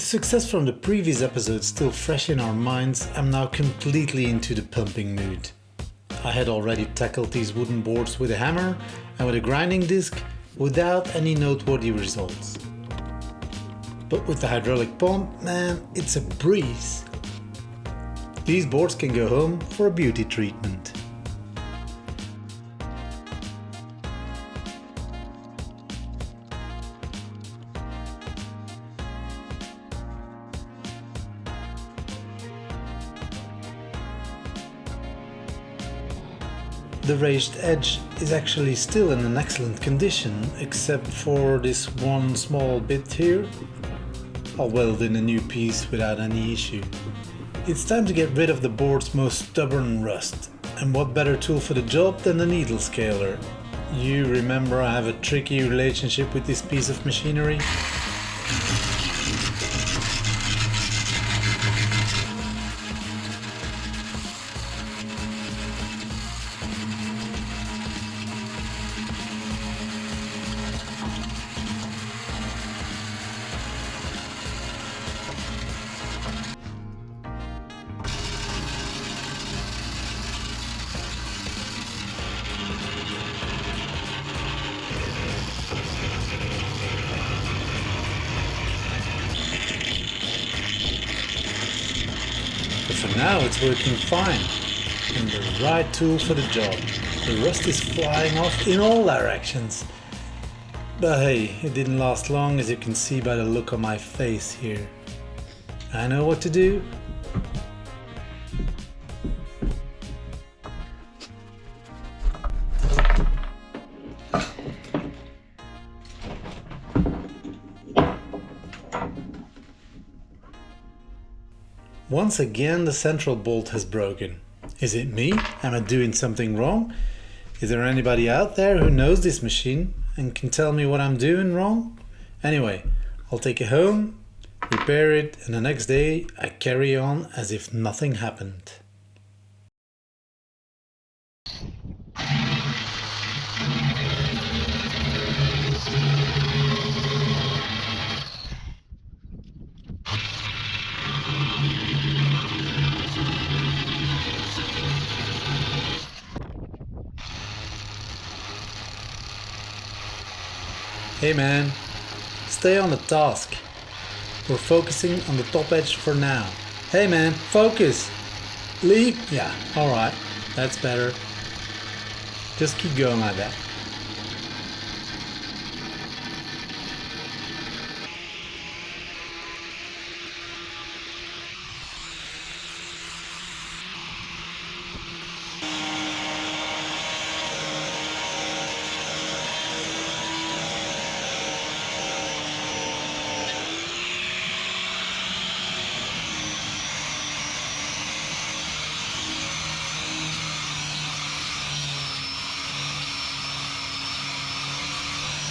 success from the previous episode still fresh in our minds, I'm now completely into the pumping mood. I had already tackled these wooden boards with a hammer and with a grinding disc without any noteworthy results. But with the hydraulic pump, man, it's a breeze. These boards can go home for a beauty treatment. The raised edge is actually still in an excellent condition, except for this one small bit here. I'll weld in a new piece without any issue. It's time to get rid of the board's most stubborn rust. And what better tool for the job than the needle scaler? You remember I have a tricky relationship with this piece of machinery? But for now it's working fine, and the right tool for the job. The rust is flying off in all directions. But hey, it didn't last long, as you can see by the look on my face here. I know what to do. Once again the central bolt has broken. Is it me? Am I doing something wrong? Is there anybody out there who knows this machine and can tell me what I'm doing wrong? Anyway, I'll take it home, repair it, and the next day I carry on as if nothing happened. Hey man, stay on the task. We're focusing on the top edge for now. Hey man, focus! Leave? Yeah, alright, that's better. Just keep going like that.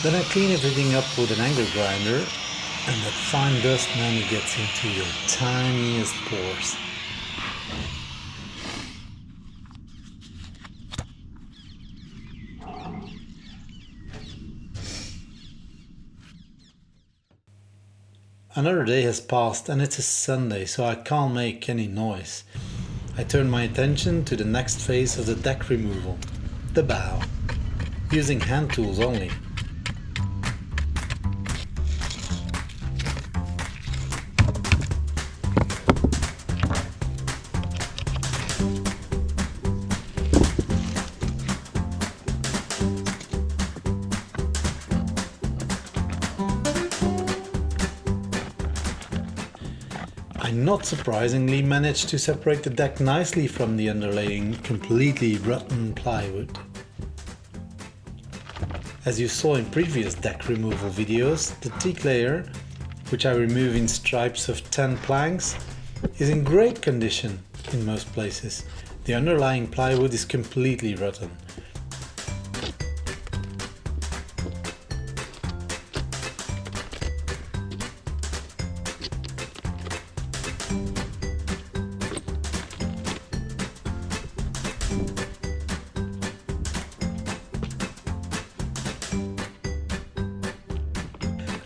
Then I clean everything up with an angle grinder, and that fine dust money gets into your tiniest pores. Another day has passed and it's a Sunday, so I can't make any noise. I turn my attention to the next phase of the deck removal, the bow, using hand tools only. I not surprisingly managed to separate the deck nicely from the underlaying completely rotten plywood. As you saw in previous deck removal videos, the teak layer, which I remove in stripes of 10 planks, is in great condition in most places. The underlying plywood is completely rotten.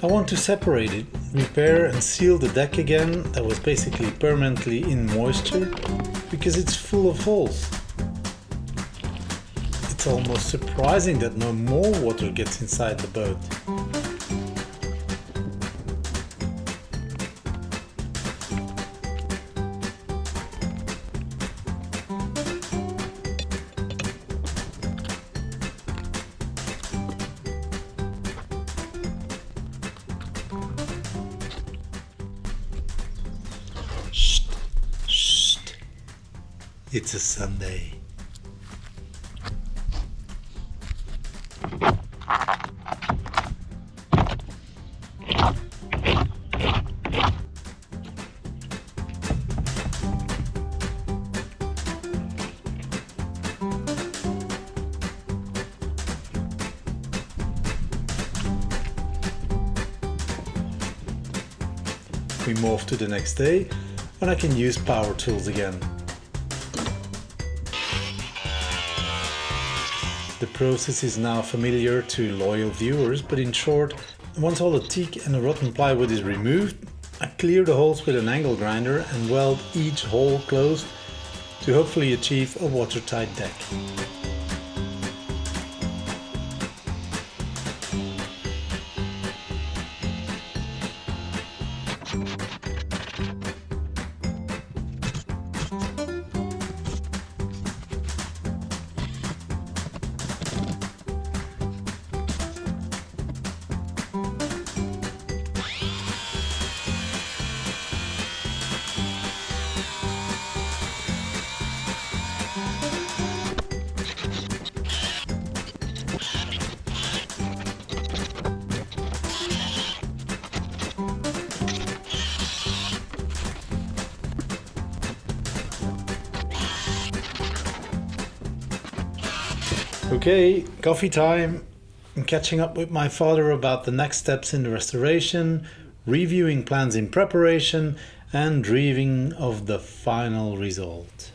I want to separate it repair and seal the deck again that was basically permanently in moisture because it's full of holes. It's almost surprising that no more water gets inside the boat. It's a Sunday. We move to the next day when I can use power tools again. The process is now familiar to loyal viewers, but in short, once all the teak and the rotten plywood is removed, I clear the holes with an angle grinder and weld each hole closed to hopefully achieve a watertight deck. Okay, coffee time. I'm catching up with my father about the next steps in the restoration, reviewing plans in preparation, and dreaming of the final result.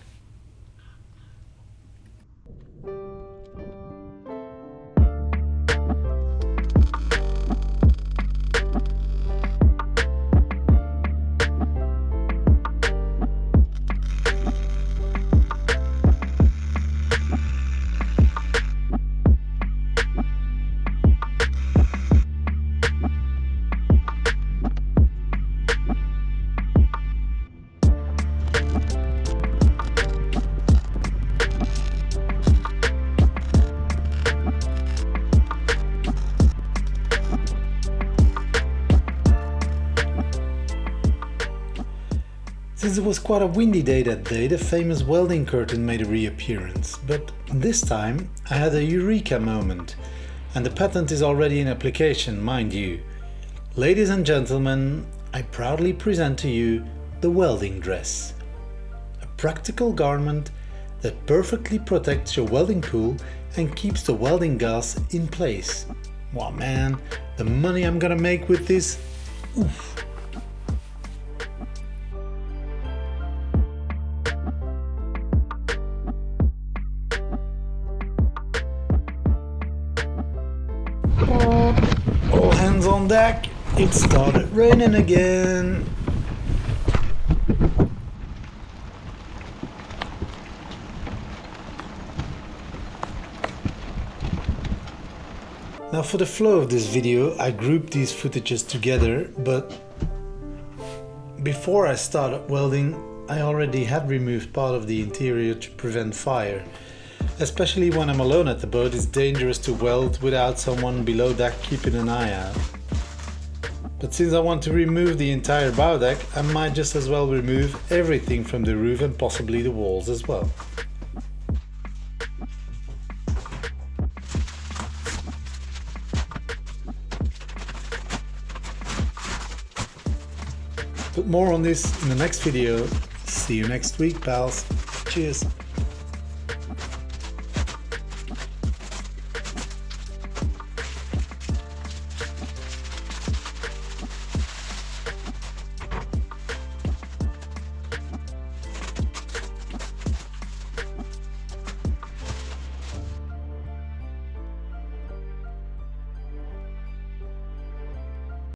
Since it was quite a windy day that day, the famous welding curtain made a reappearance, but this time I had a eureka moment, and the patent is already in application, mind you. Ladies and gentlemen, I proudly present to you the welding dress. A practical garment that perfectly protects your welding pool and keeps the welding gas in place. Wow man, the money I'm gonna make with this, oof. All hands on deck, it started raining again. Now for the flow of this video, I grouped these footages together, but before I started welding, I already had removed part of the interior to prevent fire. Especially when I'm alone at the boat, it's dangerous to weld without someone below deck keeping an eye out. But since I want to remove the entire bow deck, I might just as well remove everything from the roof and possibly the walls as well. But more on this in the next video. See you next week, pals. Cheers.